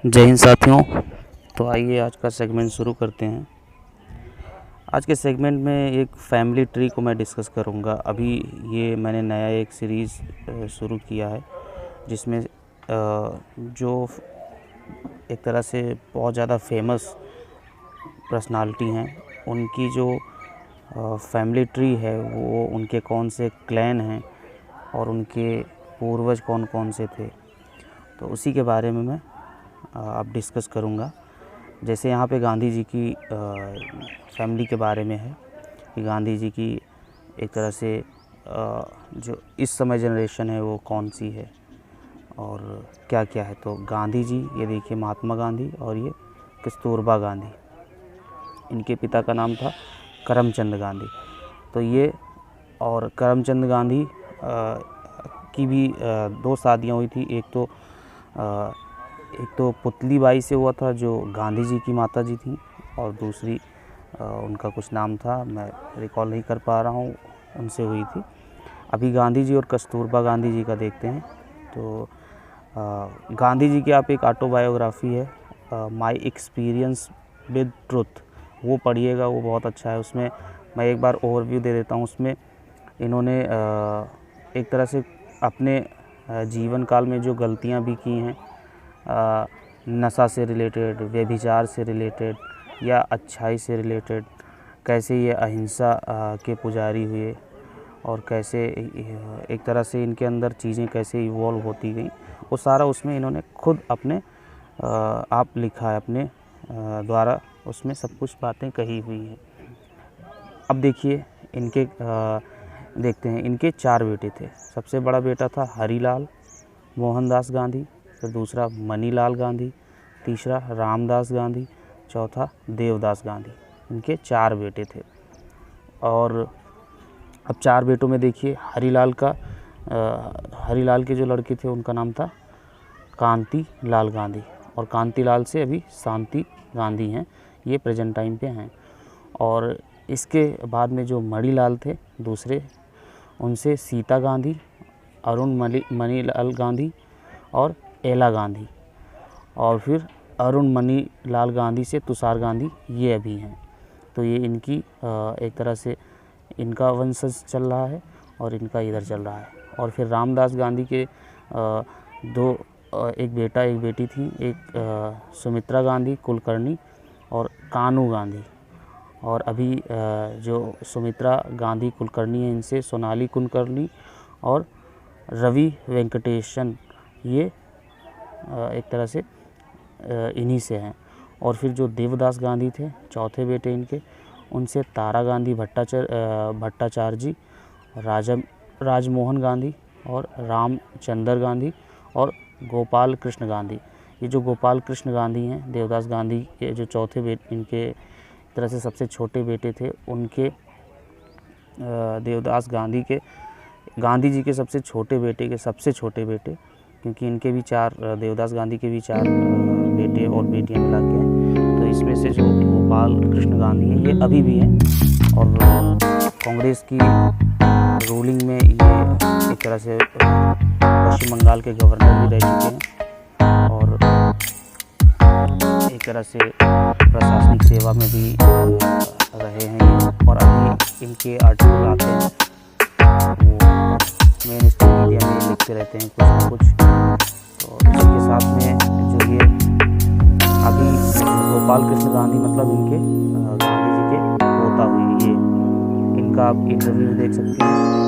जय हिंद साथियों। तो आइए आज का सेगमेंट शुरू करते हैं। आज के सेगमेंट में एक फैमिली ट्री को मैं डिस्कस करूंगा। अभी ये मैंने नया एक सीरीज़ शुरू किया है जिसमें जो एक तरह से बहुत ज़्यादा फेमस पर्सनालिटी हैं उनकी जो फैमिली ट्री है वो उनके कौन से क्लैन हैं और उनके पूर्वज कौन कौन से थे, तो उसी के बारे में मैं अब डिस्कस करूँगा। जैसे यहाँ पे गांधी जी की फैमिली के बारे में है कि गांधी जी की एक तरह से जो इस समय जनरेशन है वो कौन सी है और क्या क्या है। तो गांधी जी, ये देखिए महात्मा गांधी और ये कस्तूरबा गांधी, इनके पिता का नाम था करमचंद गांधी। तो ये और करमचंद गांधी की भी दो शादियाँ हुई थी। एक तो पुतली बाई से हुआ था जो गांधी जी की माता जी थी, और दूसरी उनका कुछ नाम था, मैं रिकॉल नहीं कर पा रहा हूँ, उनसे हुई थी। अभी गांधी जी और कस्तूरबा गांधी जी का देखते हैं। तो गांधी जी की आप एक ऑटोबायोग्राफ़ी है माय एक्सपीरियंस विद ट्रुथ, वो पढ़िएगा, वो बहुत अच्छा है। उसमें मैं एक बार ओवरव्यू दे देता हूँ। उसमें इन्होंने एक तरह से अपने जीवन काल में जो गलतियाँ भी की हैं, नशा से रिलेटेड, व्यभिचार से रिलेटेड या अच्छाई से रिलेटेड, कैसे ये अहिंसा के पुजारी हुए और कैसे एक तरह से इनके अंदर चीज़ें कैसे इवॉल्व होती गई, वो सारा उसमें इन्होंने खुद अपने आप लिखा है, अपने द्वारा उसमें सब कुछ बातें कही हुई हैं। अब देखिए इनके देखते हैं, इनके 4 बेटे थे। सबसे बड़ा बेटा था हरिलाल मोहनदास गांधी, फिर दूसरा मनीलाल गांधी, तीसरा रामदास गांधी, चौथा देवदास गांधी। इनके 4 बेटे थे। और अब 4 बेटों में देखिए हरिलाल के जो लड़के थे उनका नाम था कांति लाल गांधी, और कांति लाल से अभी शांति गांधी हैं, ये प्रेजेंट टाइम पे हैं। और इसके बाद में जो मणिलाल थे दूसरे, उनसे सीता गांधी, अरुण मणिलाल गांधी और एला गांधी, और फिर अरुण मणिलाल गांधी से तुषार गांधी, ये अभी हैं। तो ये इनकी एक तरह से इनका वंशज चल रहा है और इनका इधर चल रहा है। और फिर रामदास गांधी के एक बेटा एक बेटी थी, एक सुमित्रा गांधी कुलकर्णी और कानू गांधी। और अभी जो सुमित्रा गांधी कुलकर्णी है, इनसे सोनाली कुलकर्णी और रवि वेंकटेशन, ये एक तरह से इन्हीं से हैं। और फिर जो देवदास गांधी थे, चौथे बेटे इनके, उनसे तारा गांधी भट्टाचार्य जी, राजमोहन गांधी और रामचंद्र गांधी और गोपाल कृष्ण गांधी। ये जो गोपाल कृष्ण गांधी हैं, देवदास गांधी के जो चौथे बेटे, इनके एक तरह से सबसे छोटे बेटे थे, उनके देवदास गांधी जी के सबसे छोटे बेटे, क्योंकि इनके भी 4, देवदास गांधी के भी 4 बेटे और बेटियां मिला के हैं। तो इसमें से जो गोपाल कृष्ण गांधी हैं ये अभी भी हैं और कांग्रेस की रूलिंग में ये एक तरह से पश्चिम बंगाल के गवर्नर भी रह चुके हैं और एक तरह से प्रशासनिक सेवा में भी रहे हैं। और अभी इनके आर्टिकल आते हैं, वो मेन स्ट्रीम मीडिया में लिखते रहते हैं कुछ ना कुछ। तो इसी के साथ में जो ये अभी गोपाल कृष्ण गांधी, मतलब इनके गांधी जी के पोता हुए, ये इनका आप इंटरव्यू देख सकते हैं।